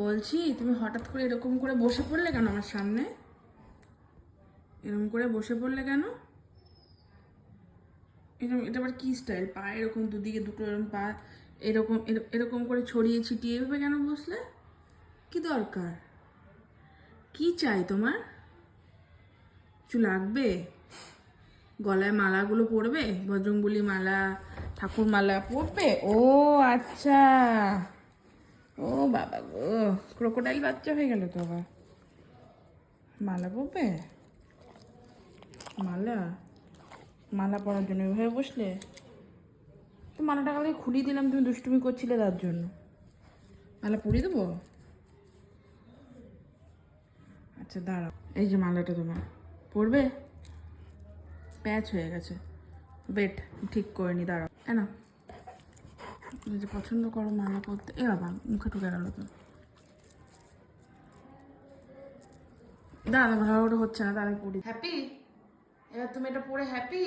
বলছি তুমি হঠাৎ করে এরকম করে বসে পড়লে কেন আমার সামনে? এরকম করে বসে পড়লে কেন? এরকম, এটা আবার কি স্টাইল? পা এরকম দুদিকে দুটো এরকম পা এরকম এরকম করে ছড়িয়ে ছিটিয়ে এভাবে কেন বসলে? কি দরকার? কি চাই তোমার? কিছু লাগবে? গলায় মালাগুলো পরবে? বজরংবলী মালা, ঠাকুর মালা পরবে? ও আচ্ছা, ও বাবা গো, ক্রোকোডাইল বাচ্চা হয়ে গেল তো আবার। মালা পরবে? মালা, মালা পরার জন্য এভাবে বসলে? তো মালাটা কালকে খুলিয়ে দিলাম, তুমি দুষ্টুমি করছিলে তার জন্য। মালা পরিয়ে দেবো? আচ্ছা দাঁড়াও, এই যে মালাটা তোমার পরবে। প্যাচ হয়ে গেছে, ওয়েট ঠিক করে নি, দাঁড়াও। না, তুমি যে পছন্দ করো মালা পরতে। এ বাবা, মুখে ঢুকে গেল তো। দাঁড়া, ভালো হচ্ছে না, দাঁড়া পড়ি। হ্যাপি? এবার তুমি এটা পরে হ্যাপি?